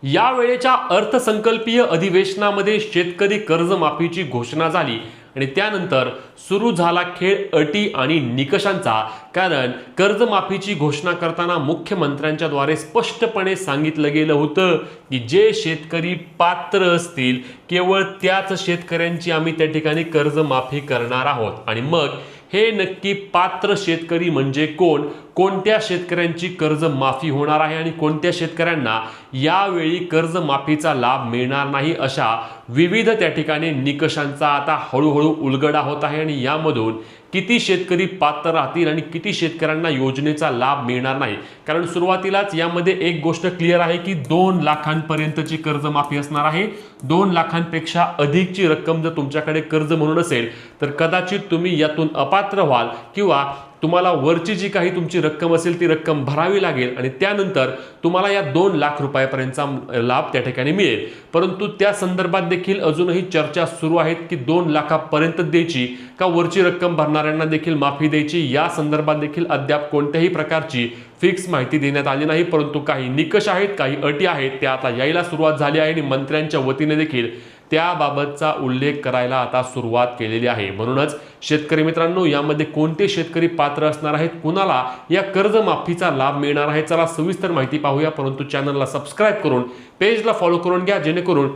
या वेळेच्या अर्थसंकल्पीय अधिवेशनामध्ये शेतकरी कर्जमाफीची घोषणा झाली आणि त्यानंतर सुरू झाला खेळ अटी आणि निकषांचा। कारण कर्जमाफीची घोषणा करताना मुख्यमंत्र्यांच्या द्वारे स्पष्टपणे सांगितलं गेलं होतं की जे शेतकरी पात्र असतील केवळ त्याच शेतकऱ्यांची आम्ही त्या ठिकाणी कर्जमाफी करणार आहोत। आणि मग हे नक्की पात्र शेतकरी म्हणजे कोण, कोणत्या शेतकऱ्यांची कर्जमाफी होणार आहे आणि कोणत्या शेतकऱ्यांना यावेळी कर्जमाफीचा लाभ मिळणार नाही, अशा विविध त्या ठिकाणी निकषांचा आता हळूहळू उलगडा होत आहे। आणि यामधून किती शेतकरी पात्र राहतील आणि किती शेतकऱ्यांना योजनेचा लाभ मिळणार नाही। कारण सुरुवातीलाच यामध्ये एक गोष्ट क्लिअर आहे की 2 लाखांपर्यंतची कर्जमाफी असणार आहे। 2 लाखांपेक्षा अधिकची रक्कम जर तुमच्याकडे कर्ज म्हणून असेल तर कदाचित तुम्ही यातून अपात्र व्हाल किंवा तुम्हाला वरची जी काही तुमची रक्कम असेल ती रक्कम भरावी लागेल आणि त्यानंतर तुम्हाला या 2 लाख रुपयापर्यंतचा लाभ त्या ठिकाणी मिळेल। परंतु त्या संदर्भात देखील अजूनही चर्चा सुरू आहेत की 2 लाखापर्यंत द्यायची का वरची रक्कम भरणाऱ्यांना देखील माफी द्यायची, या संदर्भात देखील अद्याप कोणत्याही प्रकारची फिक्स माहिती देण्यात आली नाही। परंतु काही निकष आहेत, काही अटी आहेत, त्या आता यायला सुरुवात झाली आहे आणि मंत्र्यांच्या वतीने देखील त्याबाबतचा उल्लेख करायला आता सुरुवात केलेली आहे। म्हणूनच शेतकरी मित्रांनो, यामध्ये कोणते शेतकरी पात्र असणार आहेत, कुणाला या कर्जमाफीचा लाभ मिळणार आहे, चला सविस्तर माहिती पाहूया। परंतु चॅनलला सबस्क्राइब करून पेजला फॉलो करून घ्या, जेणेकरून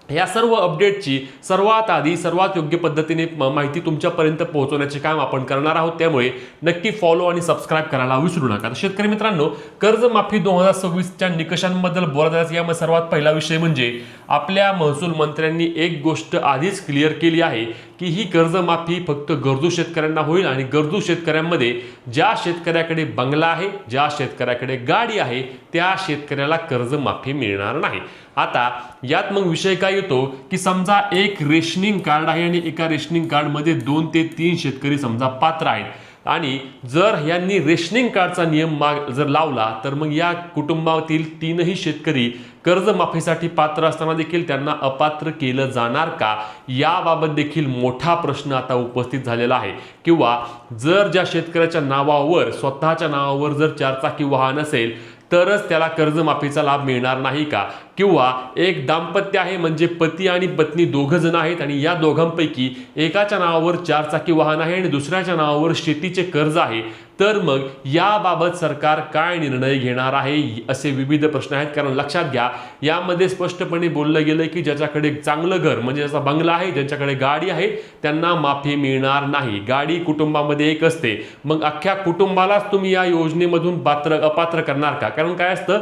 या सर्व अपडेटची सर्वात आधी सर्वात योग्य पद्धतीने माहिती तुमच्यापर्यंत पोहोचवण्याचे काम आपण करणार आहोत। त्यामुळे नक्की फॉलो आणि सबस्क्राइब करायला विसरू नका। तर शेतकरी मित्रांनो, कर्जमाफी 2026च्या निकषांबद्दल बोलायचं यामध्ये सर्वात पहिला विषय म्हणजे आपल्या महसूल मंत्र्यांनी एक गोष्ट आधीच क्लिअर केली आहे की ही कर्जमाफी फक्त गरजू शेतकऱ्यांना होईल आणि गरजू शेतकऱ्यांमध्ये ज्या शेतकऱ्याकडे बंगला आहे, ज्या शेतकऱ्याकडे गाडी आहे, त्या शेतकऱ्याला कर्जमाफी मिळणार नाही। आता यात मग विषय काय येतो की समजा एक रेशनिंग कार्ड आहे आणि एका रेशनिंग कार्डमध्ये 2 ते 3 शेतकरी समजा पात्र आहेत आणि जर यांनी रेशनिंग कार्डचा नियम जर लावला तर मग या कुटुंबातील 3ही शेतकरी कर्जमाफीसाठी पात्र असताना देखील त्यांना अपात्र केलं जाणार का, याबाबत देखील मोठा प्रश्न आता उपस्थित झालेला आहे। किंवा जर ज्या शेतकऱ्याच्या नावावर स्वतःच्या नावावर जर 4 चाकी वाहन असेल तरच त्याला कर्जमाफीचा लाभ मिळणार नाही का? किंवा एक दाम्पत्य आहे म्हणजे पती आणि पत्नी दोघं जण आहेत आणि या दोघांपैकी एकाच्या नावावर 4 चाकी वाहन आहे आणि दुसऱ्याच्या नावावर शेतीचे कर्ज आहे, तर मग याबाबत सरकार काय निर्णय घेणार आहे, असे विविध प्रश्न आहेत। कारण लक्षात घ्या, यामध्ये स्पष्टपणे बोललं गेलं की ज्याच्याकडे चांगलं घर म्हणजे ज्याचा बंगला आहे, ज्यांच्याकडे गाडी आहे, त्यांना माफी मिळणार नाही। गाडी कुटुंबामध्ये एक असते, मग अख्ख्या कुटुंबालाच तुम्ही या योजनेमधून अपात्र करणार का? कारण काय असतं,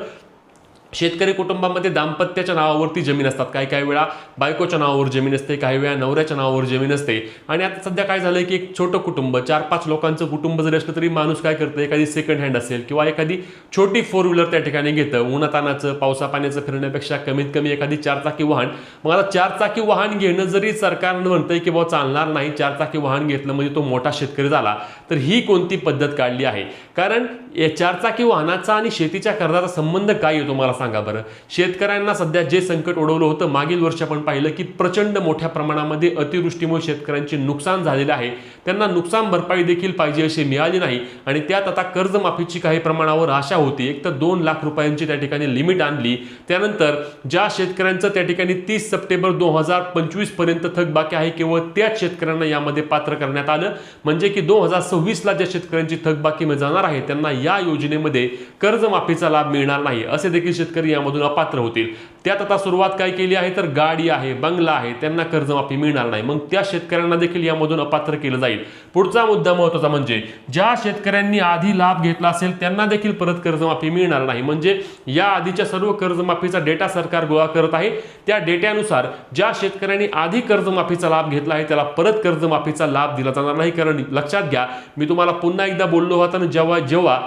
शेतकरी कुटुंबामध्ये दाम्पत्याच्या नावावरती जमीन असतात, काही वेळा बायकोच्या नावावर जमीन असते, काही वेळा नवऱ्याच्या नावावर जमीन असते। आणि आता सध्या काय झालंय की एक छोटं कुटुंब 4-5 लोकांचं कुटुंब जरी असलं तरी माणूस काय करतं, एखादी सेकंड हँड असेल किंवा एखादी छोटी 4 व्हीलर त्या ठिकाणी घेतं, उन्हातानाचं पावसा पाण्याचं फिरण्यापेक्षा कमीत कमी एखादी 4 चाकी वाहन। मग आता 4 चाकी वाहन घेणं जरी सरकारनं म्हणतंय की बाबा चालणार नाही, 4 चाकी वाहन घेतलं म्हणजे तो मोठा शेतकरी झाला, तर ही कोणती पद्धत काढली आहे? कारण 4 चाकी वाहनाचा आणि शेतीच्या कर्जाचा संबंध काय येतो मला सांगा बरं। शेतकऱ्यांना सध्या जे संकट ओढवलं होतं, मागील वर्षी आपण पाहिलं की प्रचंड मोठ्या प्रमाणामध्ये अतिवृष्टीमुळे शेतकऱ्यांचे नुकसान झालेले आहे, त्यांना नुकसान भरपाई देखील पाहिजे अशी मिळाली नाही आणि त्यात आता कर्जमाफीची काही प्रमाणावर आशा होती। एक तर 2 लाख रुपयांची त्या ठिकाणी लिमिट आणली, त्यानंतर ज्या शेतकऱ्यांचं त्या ठिकाणी 30 सप्टेंबर 2025 पर्यंत थकबाकी आहे केवळ त्याच शेतकऱ्यांना यामध्ये पात्र करण्यात आलं। म्हणजे की 2026ला ज्या शेतकऱ्यांची थकबाकी जाणार आहे त्यांना या योजनेमध्ये कर्जमाफीचा लाभ मिळणार नाही, असे देखील शेतकरी यामधून अपात्र होतील। त्यात आता सुरुवात काय केली आहे तर गाडी आहे, बंगला आहे, त्यांना कर्जमाफी मिळणार नाही, मग त्या शेतकऱ्यांना देखील यामधून अपात्र केलं जाईल। पुढचा मुद्दा महत्त्वाचा म्हणजे ज्या शेतकऱ्यांनी आधी लाभ घेतला असेल त्यांना देखील परत कर्जमाफी मिळणार नाही। म्हणजे या आधीच्या सर्व कर्जमाफीचा डेटा सरकार गोळा करत आहे, त्या डेट्यानुसार ज्या शेतकऱ्यांनी आधी कर्जमाफीचा लाभ घेतला आहे त्याला परत कर्जमाफीचा लाभ दिला जाणार नाही। कारण लक्षात घ्या, मी तुम्हाला पुन्हा एकदा बोललो होतो ना, जेव्हा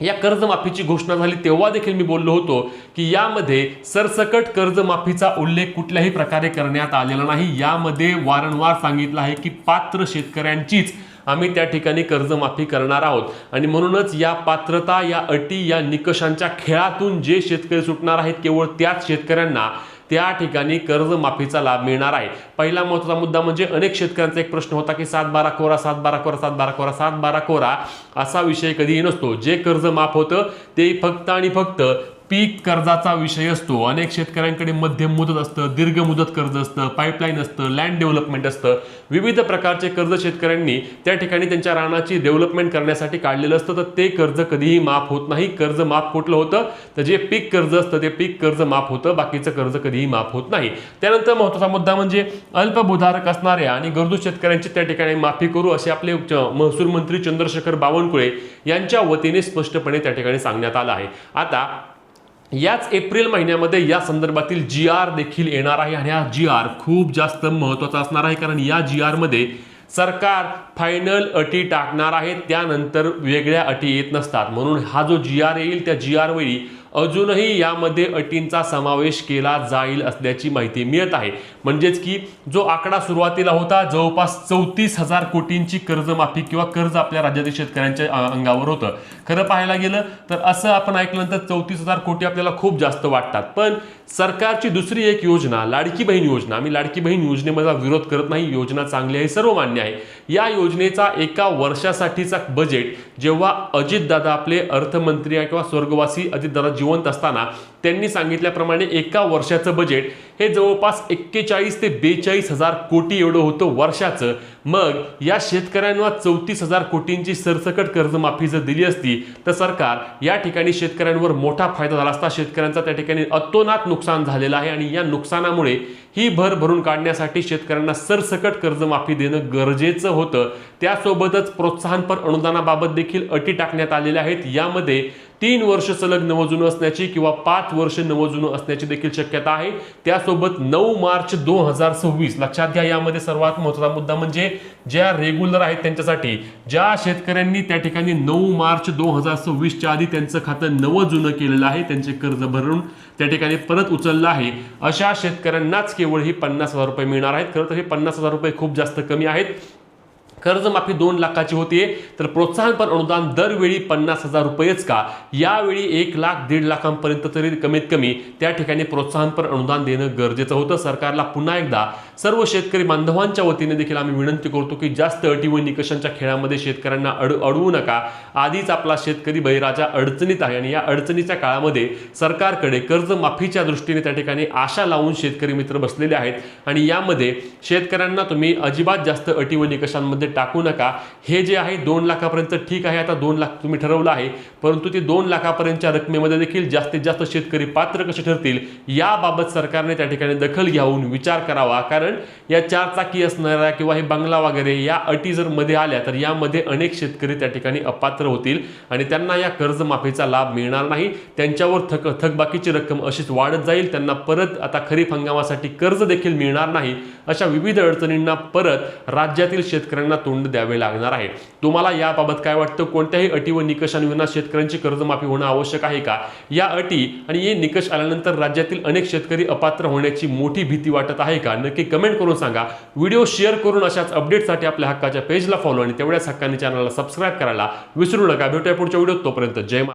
या कर्जमाफीची घोषणा झाली तेव्हा देखील मी बोललो होतो की यामध्ये सरसकट कर्जमाफीचा उल्लेख कुठल्याही प्रकारे करण्यात आलेला नाही। यामध्ये वारंवार सांगितलं आहे की पात्र शेतकऱ्यांचीच आम्ही त्या ठिकाणी कर्जमाफी करणार आहोत आणि म्हणूनच या पात्रता, या अटी, या निकषांच्या खेळातून जे शेतकरी सुटणार आहेत केवळ त्याच शेतकऱ्यांना त्या ठिकाणी कर्जमाफीचा लाभ मिळणार आहे। पहिला महत्त्वाचा मुद्दा म्हणजे अनेक शेतकऱ्यांचा एक प्रश्न होता की 7-12 कोरा 7-12 कोरा 7-12 कोरा 7-12 कोरा असा विषय कधीही नसतो। जे कर्ज माफ होतं ते फक्त आणि फक्त पीक कर्जाचा विषय असतो. अनेक शेतकऱ्यांकडे मध्यम मुदत असतं, दीर्घ मुदत कर्ज असतं, पाईपलाईन असतं, लँड डेव्हलपमेंट असतं, विविध प्रकारचे कर्ज शेतकऱ्यांनी त्या ठिकाणी त्यांच्या रानाची डेव्हलपमेंट करण्यासाठी काढलेलं असतं. तर ते कर्ज कधीही माफ होत नाही. कर्ज माफ कुठलं होतं तर जे पीक कर्ज असतं ते पीक कर्ज माफ होतं, बाकीचं कर्ज कधीही माफ होत नाही. त्यानंतर महत्त्वाचा मुद्दा म्हणजे अल्पभूधारक असणाऱ्या आणि गरजू शेतकऱ्यांची त्या ठिकाणी माफी करू असे आपले महसूल मंत्री चंद्रशेखर बावनकुळे यांच्या वतीने स्पष्टपणे त्या ठिकाणी सांगण्यात आलं आहे. आता याच एप्रिल महिन्यामध्ये या संदर्भातील GR देखील येणार आहे आणि हा GR खूप जास्त महत्त्वाचा असणार आहे, कारण या GR मध्ये सरकार फायनल अटी टाकणार आहे. त्यानंतर वेगळ्या अटी येत नसतात, म्हणून हा जो GR येईल त्या GR वेळी अजूनही यामध्ये अटींचा समावेश केला जाईल असल्याची माहिती मिळत आहे. म्हणजेच की जो आकडा सुरुवातीला होता जवळपास 34,000 कोटींची कर्जमाफी किंवा कर्ज आपल्या राज्यातील शेतकऱ्यांच्या अंगावर होतं. खरं पाहायला गेलं तर असं आपण ऐकल्यानंतर 34,000 कोटी आपल्याला खूप जास्त वाटतात, पण सरकारची दुसरी एक योजना लाडकी बहीण योजना, आम्ही लाडकी बहीण योजनेमध्ये विरोध करत नाही, योजना चांगली आहे, सर्व मान्य आहे. या योजनेचा एका वर्षासाठीचा बजेट जेव्हा अजितदादा आपले अर्थमंत्री किंवा स्वर्गवासी अजितदादा जिवंत असताना त्यांनी सांगितल्याप्रमाणे एका वर्षाचं बजेट हे जवळपास 41 ते 42,000 कोटी एवढं होतं वर्षाचं. मग या शेतकऱ्यांना 34,000 कोटींची सरसकट कर्जमाफी जर दिली असती तर सरकार या ठिकाणी शेतकऱ्यांवर मोठा फायदा झाला असता. शेतकऱ्यांचा त्या ठिकाणी अतोनात नुकसान झालेलं आहे आणि या नुकसानामुळे ही भर भरून काढण्यासाठी शेतकऱ्यांना सरसकट कर्जमाफी देणं गरजेचं होतं. त्यासोबतच प्रोत्साहनपर अनुदानाबाबत देखील अटी टाकण्यात आलेल्या आहेत. यामध्ये 3 वर्ष सलग नवजुनं असण्याची किंवा 5 वर्ष नवजुनं असण्याची देखील शक्यता आहे. त्यासोबत 9 मार्च 2026 लक्षात घ्या, यामध्ये सर्वात महत्त्वाचा मुद्दा म्हणजे ज्या रेग्युलर आहेत त्यांच्यासाठी, ज्या शेतकऱ्यांनी त्या ठिकाणी 9 मार्च 2026च्या आधी त्यांचं खातं नवजुनं केलेलं आहे, त्यांचे कर्ज भरून त्या ठिकाणी परत उचललं आहे, अशा शेतकऱ्यांनाच केवळ ही 50,000 रुपये मिळणार आहेत. खरं तर हे 50,000 रुपये खूप जास्त कमी आहेत. कर्जमाफी 2 लाखाची होतीये तर प्रोत्साहनपर अनुदान दरवेळी 50,000 रुपयेच का, यावेळी 1 लाख 1.5 लाखांपर्यंत तरी कमीत कमी त्या ठिकाणी प्रोत्साहनपर अनुदान देणं गरजेचं होतं. सरकारला पुन्हा एकदा सर्व शेतकरी बांधवांच्या वतीने देखील आम्ही विनंती करतो की जास्त अटी व निकषांच्या खेळामध्ये शेतकऱ्यांना अडवू नका. आधीच आपला शेतकरी बळीराजा अडचणीत आहे आणि या अडचणीच्या काळामध्ये सरकारकडे कर्जमाफीच्या दृष्टीने त्या ठिकाणी आशा लावून शेतकरी मित्र बसलेले आहेत आणि यामध्ये शेतकऱ्यांना तुम्ही अजिबात जास्त अटी व निकषांमध्ये टाकू नका. हे जे आहे 2 लाखापर्यंत ठीक आहे, आता 2 लाख तुम्ही ठरवलं आहे, परंतु ते 2 लाखापर्यंतच्या रकमेमध्ये देखील जास्तीत जास्त शेतकरी पात्र कसे ठरतील याबाबत सरकारने त्या ठिकाणी दखल घेऊन विचार करावा. कारण या 4 चाकी असणाऱ्या किंवा हे बंगला वगैरे या अटी जर मध्ये आल्या तर यामध्ये अनेक शेतकरी त्या ठिकाणी अपात्र होतील आणि त्यांना या कर्जमाफीचा लाभ मिळणार नाही. त्यांच्यावर थकबाकीची रक्कम अशीच वाढत जाईल, त्यांना परत आता खरीप हंगामासाठी कर्ज देखील मिळणार नाही. अशा विविध अडचणींना परत राज्यातील शेतकऱ्यांना तोंड द्यावे लागणार आहे. तुम्हाला याबाबत काय वाटतं? कोणत्याही अटी व निकषांविना शेतकऱ्यांची कर्जमाफी होणं आवश्यक आहे का? या अटी आणि हे निकष आल्यानंतर राज्यातील अनेक शेतकरी अपात्र होण्याची मोठी भीती वाटत आहे का? नक्की कमेंट करून सांगा. व्हिडिओ शेअर करून अशाच अपडेटसाठी आपल्या हक्काच्या पेजला फॉलो आणि तेवढ्याच हक्काने चॅनलला सबस्क्राईब करायला विसरू नका. भेटूया पुढच्या व्हिडिओत, तोपर्यंत जय